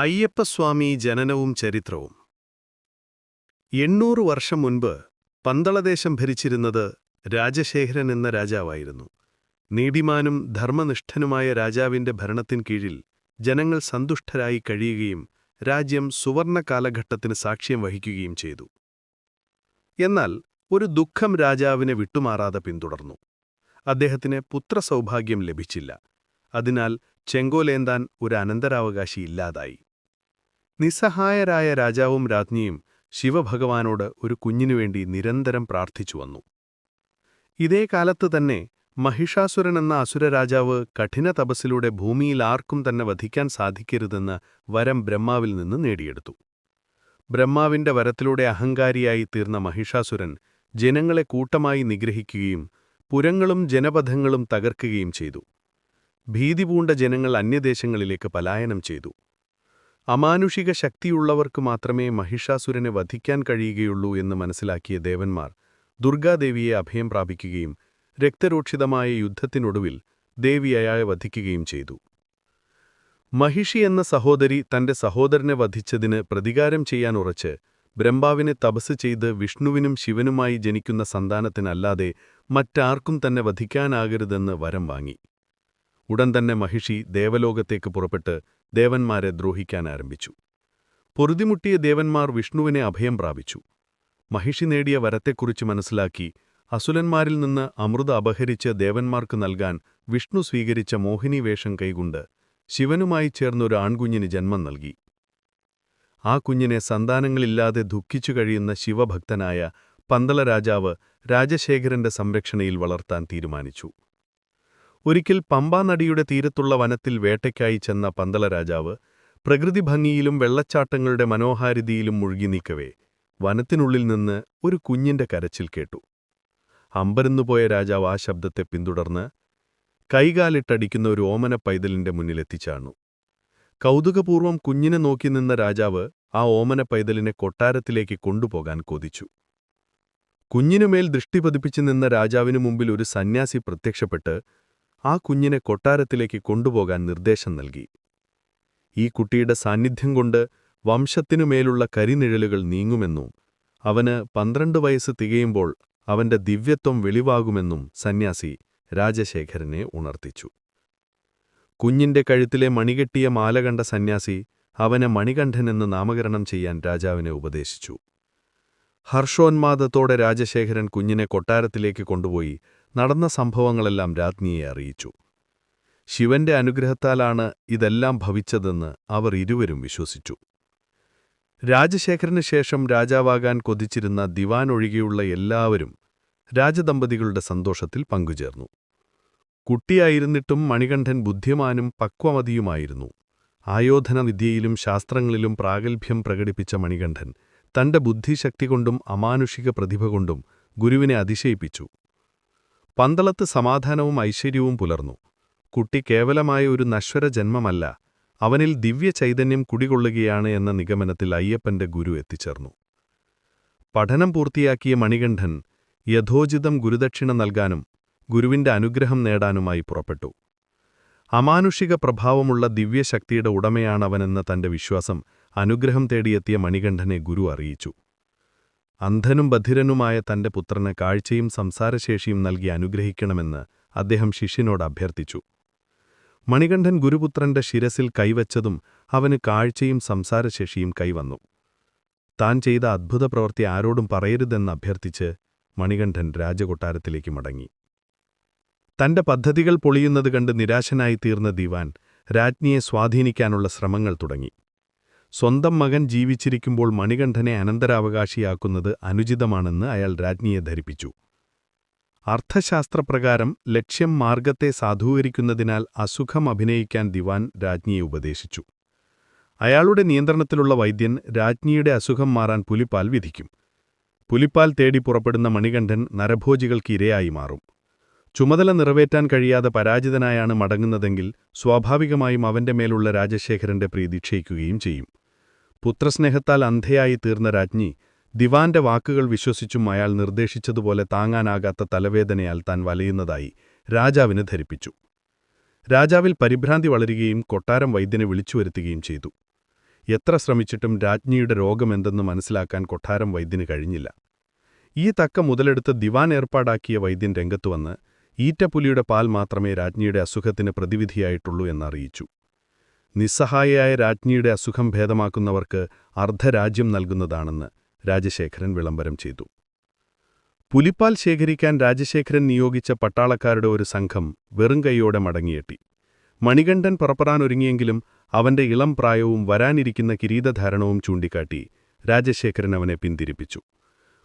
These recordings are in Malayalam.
അയ്യപ്പസ്വാമി ജനനവും ചരിത്രവും 800 വർഷം മുൻപ് പന്തളദേശം ഭരിച്ചിരുന്നത് രാജശേഖരൻ എന്ന രാജാവായിരുന്നു. നീതിമാനും ധർമ്മനിഷ്ഠനുമായ രാജാവിന്റെ ഭരണത്തിൻ കീഴിൽ ജനങ്ങൾ സന്തുഷ്ടരായി കഴിയുകയും രാജ്യം സുവർണ കാലഘട്ടത്തിന് സാക്ഷ്യം വഹിക്കുകയും ചെയ്തു. എന്നാൽ ഒരു ദുഃഖം രാജാവിനെ വിട്ടുമാറാതെ പിന്തുടർന്നു. അദ്ദേഹത്തിന് പുത്രസൗഭാഗ്യം ലഭിച്ചില്ല. അതിനാൽ ചെങ്കോലേന്താൻ ഒരു അനന്തരാവകാശി ഇല്ലാതായി. നിസ്സഹായരായ രാജാവും രാജ്ഞിയും ശിവഭഗവാനോട് ഒരു കുഞ്ഞിനുവേണ്ടി നിരന്തരം പ്രാർത്ഥിച്ചുവന്നു. ഇതേ കാലത്ത് തന്നെ മഹിഷാസുരൻ എന്ന അസുരരാജാവ് കഠിന തപസ്സിലൂടെ ഭൂമിയിൽ ആർക്കും തന്നെ വധിക്കാൻ സാധിക്കരുതെന്ന് വരം ബ്രഹ്മാവിൽ നിന്ന് നേടിയെടുത്തു. ബ്രഹ്മാവിന്റെ വരത്തിലൂടെ അഹങ്കാരിയായി തീർന്ന മഹിഷാസുരൻ ജനങ്ങളെ കൂട്ടമായി നിഗ്രഹിക്കുകയും പുരങ്ങളും ജനപഥങ്ങളും തകർക്കുകയും ചെയ്തു. ഭീതിപൂണ്ട ജനങ്ങൾ അന്യദേശങ്ങളിലേക്ക് പലായനം ചെയ്തു. അമാനുഷിക ശക്തിയുള്ളവർക്ക് മാത്രമേ മഹിഷാസുരനെ വധിക്കാൻ കഴിയുകയുള്ളൂ എന്ന് മനസ്സിലാക്കിയ ദേവന്മാർ ദുർഗാദേവിയെ അഭയം പ്രാപിക്കുകയും രക്തരൂക്ഷിതമായ യുദ്ധത്തിനൊടുവിൽ ദേവി അയാളെ വധിക്കുകയും ചെയ്തു. മഹിഷി എന്ന സഹോദരി തന്റെ സഹോദരനെ വധിച്ചതിന് പ്രതികാരം ചെയ്യാൻ ഉറച്ച് ബ്രഹ്മാവിനെ തപസ് ചെയ്ത് വിഷ്ണുവിനും ശിവനുമായി ജനിക്കുന്ന സന്താനത്തിനല്ലാതെ മറ്റാർക്കും തന്നെ വധിക്കാനാകരുതെന്ന് വരം വാങ്ങി. ഉടൻ തന്നെ മഹിഷി ദേവലോകത്തേക്ക് പുറപ്പെട്ട് ദേവന്മാരെ ദ്രോഹിക്കാൻ ആരംഭിച്ചു. പൊറുതിമുട്ടിയ ദേവന്മാർ വിഷ്ണുവിനെ അഭയം പ്രാപിച്ചു. മഹിഷി നേടിയ വരത്തെക്കുറിച്ച് മനസ്സിലാക്കി അസുരന്മാരിൽ നിന്ന് അമൃത അപഹരിച്ച് ദേവന്മാർക്ക് നൽകാൻ വിഷ്ണു സ്വീകരിച്ച മോഹിനി വേഷം കൈകൊണ്ട് ശിവനുമായി ചേർന്നൊരു ആൺകുഞ്ഞിന് ജന്മം നൽകി. ആ കുഞ്ഞിനെ സന്താനങ്ങളില്ലാതെ ദുഃഖിച്ചു കഴിയുന്ന ശിവഭക്തനായ പന്തള രാജാവ് രാജശേഖരന്റെ സംരക്ഷണയിൽ വളർത്താൻ തീരുമാനിച്ചു. ഒരിക്കൽ പമ്പാനദിയുടെ തീരത്തുള്ള വനത്തിൽ വേട്ടയ്ക്കായി ചെന്ന പന്തള രാജാവ് പ്രകൃതി ഭംഗിയിലും വെള്ളച്ചാട്ടങ്ങളുടെ മനോഹാരിതയിലും മുഴുകി നിൽക്കവേ വനത്തിനുള്ളിൽ നിന്ന് ഒരു കുഞ്ഞിന്റെ കരച്ചിൽ കേട്ടു. അമ്പരന്നുപോയ രാജാവ് ആ ശബ്ദത്തെ പിന്തുടർന്ന് കൈകാലിട്ടടിക്കുന്ന ഒരു ഓമന പൈതലിന്റെ മുന്നിലെത്തിച്ചാണു. കൗതുകപൂർവ്വം കുഞ്ഞിനെ നോക്കി നിന്ന രാജാവ് ആ ഓമന പൈതലിനെ കൊട്ടാരത്തിലേക്ക് കൊണ്ടുപോകാൻ കൊതിച്ചു. കുഞ്ഞിനുമേൽ ദൃഷ്ടി പതിപ്പിച്ചു നിന്ന രാജാവിനു മുമ്പിൽ ഒരു സന്യാസി പ്രത്യക്ഷപ്പെട്ട് ആ കുഞ്ഞിനെ കൊട്ടാരത്തിലേക്ക് കൊണ്ടുപോകാൻ നിർദ്ദേശം നൽകി. ഈ കുട്ടിയുടെ സാന്നിധ്യം കൊണ്ട് വംശത്തിനുമേലുള്ള കരിനിഴലുകൾ നീങ്ങുമെന്നും അവന് 12 വയസ്സ് തികയുമ്പോൾ അവന്റെ ദിവ്യത്വം വെളിവാകുമെന്നും സന്യാസി രാജശേഖരനെ ഉണർത്തിച്ചു. കുഞ്ഞിന്റെ കഴുത്തിലെ മണികെട്ടിയ മാല കണ്ട സന്യാസി അവനെ മണികണ്ഠനെന്ന് നാമകരണം ചെയ്യാൻ രാജാവിനെ ഉപദേശിച്ചു. ഹർഷോന്മാദത്തോടെ രാജശേഖരൻ കുഞ്ഞിനെ കൊട്ടാരത്തിലേക്ക് കൊണ്ടുപോയി നടന്ന സംഭവങ്ങളെല്ലാം രാജ്ഞിയെ അറിയിച്ചു. ശിവന്റെ അനുഗ്രഹത്താലാണ് ഇതെല്ലാം ഭവിച്ചതെന്ന് അവർ ഇരുവരും വിശ്വസിച്ചു. രാജശേഖരന് ശേഷം രാജാവാകാൻ കൊതിച്ചിരുന്ന ദിവാൻ ഒഴികെയുള്ള എല്ലാവരും രാജദമ്പതികളുടെ സന്തോഷത്തിൽ പങ്കുചേർന്നു. കുട്ടിയായിരുന്നിട്ടും മണികണ്ഠൻ ബുദ്ധിമാനും പക്വമതിയുമായിരുന്നു. ആയോധന വിദ്യയിലും ശാസ്ത്രങ്ങളിലും പ്രാഗൽഭ്യം പ്രകടിപ്പിച്ച മണികണ്ഠൻ തന്റെ ബുദ്ധിശക്തി കൊണ്ടും അമാനുഷിക പ്രതിഭ കൊണ്ടും ഗുരുവിനെ അതിശയിപ്പിച്ചു. പന്തളത്ത് സമാധാനവും ഐശ്വര്യവും പുലർന്നു. കുട്ടി കേവലമായ ഒരു നശ്വര ജന്മമല്ല, അവനിൽ ദിവ്യ ചൈതന്യം കുടികൊള്ളുകയാണ് എന്ന നിഗമനത്തിൽ അയ്യപ്പന്റെ ഗുരു എത്തിച്ചേർന്നു. പഠനം പൂർത്തിയാക്കിയ മണികണ്ഠൻ യഥോചിതം ഗുരുദക്ഷിണ നൽകാനും ഗുരുവിന്റെ അനുഗ്രഹം നേടാനുമായി പുറപ്പെട്ടു. അമാനുഷിക പ്രഭാവമുള്ള ദിവ്യശക്തിയുടെ ഉടമയാണവനെന്ന തന്റെ വിശ്വാസം അനുഗ്രഹം തേടിയെത്തിയ മണികണ്ഠനെ ഗുരു അറിയിച്ചു. അന്ധനും ബധിരനുമായ തന്റെ പുത്രന് കാഴ്ചയും സംസാരശേഷിയും നൽകി അനുഗ്രഹിക്കണമെന്ന് അദ്ദേഹം ശിഷ്യനോട് അഭ്യർത്ഥിച്ചു. മണികണ്ഠൻ ഗുരുപുത്രന്റെ ശിരസിൽ കൈവച്ചതും അവന് കാഴ്ചയും സംസാരശേഷിയും കൈവന്നു. താൻ ചെയ്ത അദ്ഭുത പ്രവൃത്തി ആരോടും പറയരുതെന്ന് അഭ്യർത്ഥിച്ച് മണികണ്ഠൻ രാജകൊട്ടാരത്തിലേക്ക് മടങ്ങി. തന്റെ പദ്ധതികൾ പൊളിയുന്നത് കണ്ട് നിരാശനായിത്തീർന്ന ദിവാൻ രാജ്ഞിയെ സ്വാധീനിക്കാനുള്ള ശ്രമങ്ങൾ തുടങ്ങി. സ്വന്തം മകൻ ജീവിച്ചിരിക്കുമ്പോൾ മണികണ്ഠനെ അനന്തരാവകാശിയാക്കുന്നത് അനുചിതമാണെന്ന് അയാൾ രാജ്ഞിയെ ധരിപ്പിച്ചു. അർത്ഥശാസ്ത്രപ്രകാരം ലക്ഷ്യം മാർഗത്തെ സാധൂകരിക്കുന്നതിനാൽ അസുഖം അഭിനയിക്കാൻ ദിവാൻ രാജ്ഞിയെ ഉപദേശിച്ചു. അയാളുടെ നിയന്ത്രണത്തിലുള്ള വൈദ്യൻ രാജ്ഞിയുടെ അസുഖം മാറാൻ പുലിപ്പാൽ വിധിക്കും. പുലിപ്പാൽ തേടി പുറപ്പെടുന്ന മണികണ്ഠൻ നരഭോജികൾക്ക് ഇരയായി മാറും. ചുമതല നിറവേറ്റാൻ കഴിയാതെ പരാജിതനായാണ് മടങ്ങുന്നതെങ്കിൽ സ്വാഭാവികമായും അവന്റെ മേലുള്ള രാജശേഖരന്റെ പ്രീതി ക്ഷയിക്കുകയും ചെയ്യും. പുത്രസ്നേഹത്താൽ അന്ധയായി തീർന്ന രാജ്ഞി ദിവാന്റെ വാക്കുകൾ വിശ്വസിച്ചും അയാൾ നിർദ്ദേശിച്ചതുപോലെ താങ്ങാനാകാത്ത തലവേദനയാൽ താൻ വലയുന്നതായി രാജാവിന് ധരിപ്പിച്ചു. രാജാവിൽ പരിഭ്രാന്തി വളരുകയും കൊട്ടാരം വൈദ്യനെ വിളിച്ചുവരുത്തുകയും ചെയ്തു. എത്ര ശ്രമിച്ചിട്ടും രാജ്ഞിയുടെ രോഗമെന്തെന്ന് മനസ്സിലാക്കാൻ കൊട്ടാരം വൈദ്യന് കഴിഞ്ഞില്ല. ഈ തക്ക മുതലെടുത്ത് ദിവാൻ ഏർപ്പാടാക്കിയ വൈദ്യൻ രംഗത്തുവന്ന് ഈറ്റപ്പുലിയുടെ പാൽ മാത്രമേ രാജ്ഞിയുടെ അസുഖത്തിന് പ്രതിവിധിയായിട്ടുള്ളൂ എന്നറിയിച്ചു. നിസ്സഹായയായ രാജ്ഞിയുടെ അസുഖം ഭേദമാക്കുന്നവർക്ക് അർദ്ധരാജ്യം നൽകുന്നതാണെന്ന് രാജശേഖരൻ വിളംബരം ചെയ്തു. പുലിപ്പാൽ ശേഖരിക്കാൻ രാജശേഖരൻ നിയോഗിച്ച പട്ടാളക്കാരുടെ ഒരു സംഘം വെറും കൈയോടെ മടങ്ങിയെത്തി. മണികണ്ഠൻ പുറപ്പെടാനൊരുങ്ങിയെങ്കിലും അവന്റെ ഇളം പ്രായവും വരാനിരിക്കുന്ന കിരീടധാരണവും ചൂണ്ടിക്കാട്ടി രാജശേഖരൻ അവനെ പിന്തിരിപ്പിച്ചു.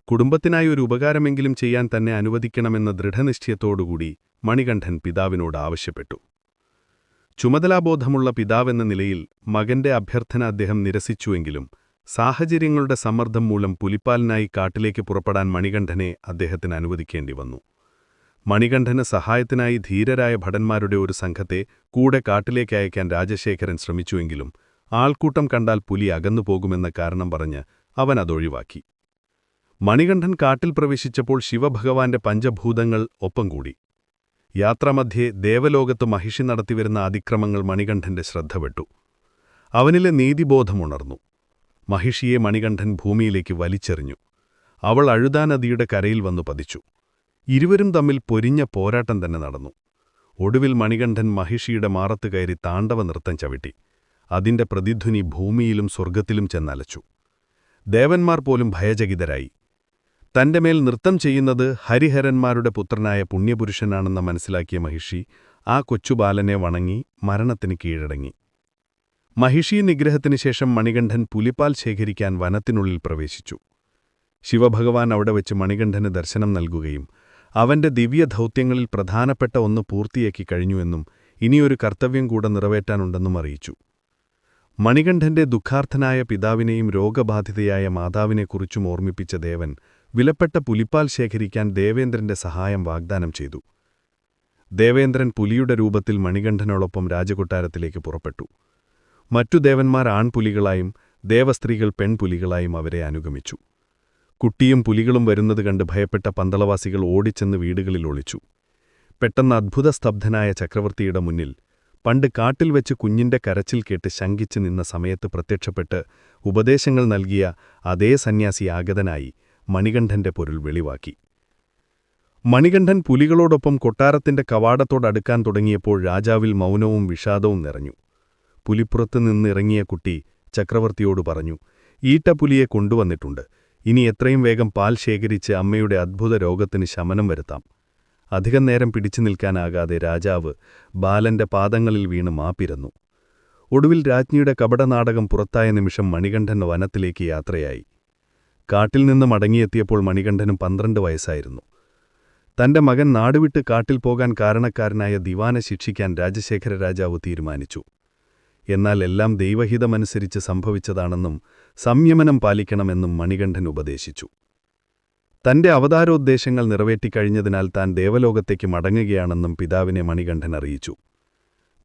കുടുംബത്തിനായി ഒരു ഉപകാരമെങ്കിലും ചെയ്യാൻ തന്നെ അനുവദിക്കണമെന്ന ദൃഢനിശ്ചയത്തോടുകൂടി മണികണ്ഠൻ പിതാവിനോട് ആവശ്യപ്പെട്ടു. ചുമതലാബോധമുള്ള പിതാവെന്ന നിലയിൽ മകന്റെ അഭ്യർത്ഥന അദ്ദേഹം നിരസിച്ചുവെങ്കിലും സാഹചര്യങ്ങളുടെ സമ്മർദ്ദം മൂലം പുലിപ്പാലിനായി കാട്ടിലേക്ക് പുറപ്പെടാൻ മണികണ്ഠനെ അദ്ദേഹത്തിന് അനുവദിക്കേണ്ടി വന്നു. മണികണ്ഠന് സഹായത്തിനായി ധീരരായ ഭടന്മാരുടെ ഒരു സംഘത്തെ കൂടെ കാട്ടിലേക്ക് അയക്കാൻ രാജശേഖരൻ ശ്രമിച്ചുവെങ്കിലും ആൾക്കൂട്ടം കണ്ടാൽ പുലി അകന്നുപോകുമെന്ന കാരണം പറഞ്ഞ് അവൻ അതൊഴിവാക്കി. മണികണ്ഠൻ കാട്ടിൽ പ്രവേശിച്ചപ്പോൾ ശിവഭഗവാന്റെ പഞ്ചഭൂതങ്ങൾ ഒപ്പം കൂടി. യാത്രാമധ്യേ ദേവലോകത്ത് മഹിഷി നടത്തിവരുന്ന അതിക്രമങ്ങൾ മണികണ്ഠന്റെ ശ്രദ്ധപ്പെട്ടു. അവനിലെ നീതിബോധമുണർന്നു. മഹിഷിയെ മണികണ്ഠൻ ഭൂമിയിലേക്ക് വലിച്ചെറിഞ്ഞു. അവൾ അഴുതാ നദിയുടെ കരയിൽ വന്നു പതിച്ചു. ഇരുവരും തമ്മിൽ പൊരിഞ്ഞ പോരാട്ടം തന്നെ നടന്നു. ഒടുവിൽ മണികണ്ഠൻ മഹിഷിയുടെ മാറത്ത് കയറി താണ്ഡവ നൃത്തം ചവിട്ടി. അതിന്റെ പ്രതിധ്വനി ഭൂമിയിലും സ്വർഗ്ഗത്തിലും ചെന്നലച്ചു. ദേവന്മാർ പോലും ഭയചകിതരായി. തന്റെ മേൽ നൃത്തം ചെയ്യുന്നത് ഹരിഹരന്മാരുടെ പുത്രനായ പുണ്യപുരുഷനാണെന്ന് മനസ്സിലാക്കിയ മഹിഷി ആ കൊച്ചുബാലനെ വണങ്ങി മരണത്തിന് കീഴടങ്ങി. മഹിഷി നിഗ്രഹത്തിനു ശേഷം മണികണ്ഠൻ പുലിപ്പാൽ ശേഖരിക്കാൻ വനത്തിനുള്ളിൽ പ്രവേശിച്ചു. ശിവഭഗവാൻ അവിടെ വെച്ച് മണികണ്ഠന് ദർശനം നൽകുകയും അവന്റെ ദിവ്യദൗത്യങ്ങളിൽ പ്രധാനപ്പെട്ട ഒന്ന് പൂർത്തിയാക്കി കഴിഞ്ഞുവെന്നും ഇനിയൊരു കർത്തവ്യം കൂടെ നിറവേറ്റാനുണ്ടെന്നും അറിയിച്ചു. മണികണ്ഠന്റെ ദുഃഖാർത്ഥനായ പിതാവിനെയും രോഗബാധിതയായ മാതാവിനെക്കുറിച്ചും ഓർമ്മിപ്പിച്ച ദേവൻ വിലപ്പെട്ട പുലിപ്പാൽ ശേഖരിക്കാൻ ദേവേന്ദ്രന്റെ സഹായം വാഗ്ദാനം ചെയ്തു. ദേവേന്ദ്രൻ പുലിയുടെ രൂപത്തിൽ മണികണ്ഠനോടൊപ്പം രാജകൊട്ടാരത്തിലേക്ക് പുറപ്പെട്ടു. മറ്റു ദേവന്മാർ ആൺപുലികളായും ദേവസ്ത്രീകൾ പെൺപുലികളായും അവരെ അനുഗമിച്ചു. കുട്ടിയും പുലികളും വരുന്നത് കണ്ട് ഭയപ്പെട്ട പന്തളവാസികൾ ഓടിച്ചെന്ന് വീടുകളിൽ ഒളിച്ചു. പെട്ടെന്ന് അദ്ഭുതസ്തബ്ധനായ ചക്രവർത്തിയുടെ മുന്നിൽ പണ്ട് കാട്ടിൽ വെച്ച് കുഞ്ഞിന്റെ കരച്ചിൽ കേട്ട് ശങ്കിച്ചു നിന്ന സമയത്ത് പ്രത്യക്ഷപ്പെട്ട് ഉപദേശങ്ങൾ നൽകിയ അതേ സന്യാസി ആഗതനായി മണികണ്ഠന്റെ പൊരുൾ വെളിവാക്കി. മണികണ്ഠൻ പുലികളോടൊപ്പം കൊട്ടാരത്തിന്റെ കവാടത്തോടടുക്കാൻ തുടങ്ങിയപ്പോൾ രാജാവിൽ മൗനവും വിഷാദവും നിറഞ്ഞു. പുലിപ്പുറത്ത് നിന്നിറങ്ങിയ കുട്ടി ചക്രവർത്തിയോട് പറഞ്ഞു, ഈറ്റപ്പുലിയെ കൊണ്ടുവന്നിട്ടുണ്ട്. ഇനി എത്രയും വേഗം പാൽ ശേഖരിച്ച് അമ്മയുടെ അദ്ഭുത രോഗത്തിന് ശമനം വരുത്താം. അധികം നേരം പിടിച്ചു നിൽക്കാനാകാതെ രാജാവ് ബാലന്റെ പാദങ്ങളിൽ വീണ് മാപ്പിരന്നു. ഒടുവിൽ രാജ്ഞിയുടെ കപടനാടകം പുറത്തായ നിമിഷം മണികണ്ഠൻ വനത്തിലേക്ക് യാത്രയായി. കാട്ടിൽ നിന്ന് മടങ്ങിയെത്തിയപ്പോൾ മണികണ്ഠനും 12 വയസ്സായിരുന്നു. തന്റെ മകൻ നാടുവിട്ട് കാട്ടിൽ പോകാൻ കാരണക്കാരനായ ദിവാനെ ശിക്ഷിക്കാൻ രാജശേഖര രാജാവ് തീരുമാനിച്ചു. എന്നാൽ എല്ലാം ദൈവഹിതമനുസരിച്ച് സംഭവിച്ചതാണെന്നും സംയമനം പാലിക്കണമെന്നും മണികണ്ഠൻ ഉപദേശിച്ചു. തന്റെ അവതാരോദ്ദേശങ്ങൾ നിറവേറ്റിക്കഴിഞ്ഞതിനാൽ താൻ ദേവലോകത്തേക്ക് മടങ്ങുകയാണെന്നും പിതാവിനെ മണികണ്ഠൻ അറിയിച്ചു.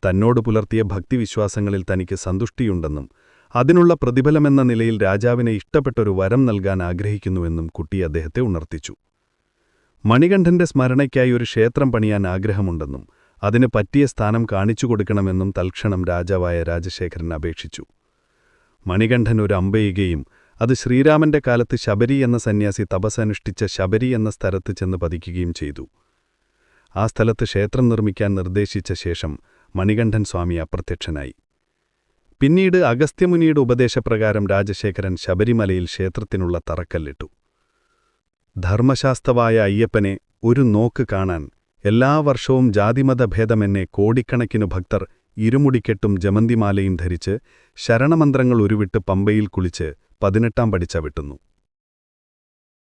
തന്നോട് പുലർത്തിയ ഭക്തിവിശ്വാസങ്ങളിൽ തനിക്ക് സന്തുഷ്ടിയുണ്ടെന്നും അതിനുള്ള പ്രതിഫലമെന്ന നിലയിൽ രാജാവിനെ ഇഷ്ടപ്പെട്ടൊരു വരം നൽകാൻ ആഗ്രഹിക്കുന്നുവെന്നും കുട്ടി അദ്ദേഹത്തെ ഉണർത്തിച്ചു. മണികണ്ഠന്റെ സ്മരണയ്ക്കായി ഒരു ക്ഷേത്രം പണിയാൻ ആഗ്രഹമുണ്ടെന്നും അതിന് പറ്റിയ സ്ഥാനം കാണിച്ചുകൊടുക്കണമെന്നും തൽക്ഷണം രാജാവായ രാജശേഖരൻ അപേക്ഷിച്ചു. മണികണ്ഠൻ ഒരു അമ്പെയ്യുകയും അത് ശ്രീരാമന്റെ കാലത്ത് ശബരി എന്ന സന്യാസി തപസ്സനുഷ്ഠിച്ച ശബരി എന്ന സ്ഥലത്ത് ചെന്ന് പതിക്കുകയും ചെയ്തു. ആ സ്ഥലത്ത് ക്ഷേത്രം നിർമ്മിക്കാൻ നിർദ്ദേശിച്ച ശേഷം മണികണ്ഠൻ സ്വാമി അപ്രത്യക്ഷനായി. പിന്നീട് അഗസ്ത്യമുനിയുടെ ഉപദേശപ്രകാരം രാജശേഖരൻ ശബരിമലയിൽ ക്ഷേത്രത്തിനുള്ള തറക്കല്ലിട്ടു. ധർമ്മശാസ്ത്രവായ അയ്യപ്പനെ ഒരു നോക്ക് കാണാൻ എല്ലാ വർഷവും ജാതിമതഭേദമെന്നെ കോടിക്കണക്കിനു ഭക്തർ ഇരുമുടിക്കെട്ടും ജമന്തിമാലയും ധരിച്ച് ശരണമന്ത്രങ്ങൾ ഉരുവിട്ട് പമ്പയിൽ കുളിച്ച് 18 പടി ചവിട്ടുന്നു.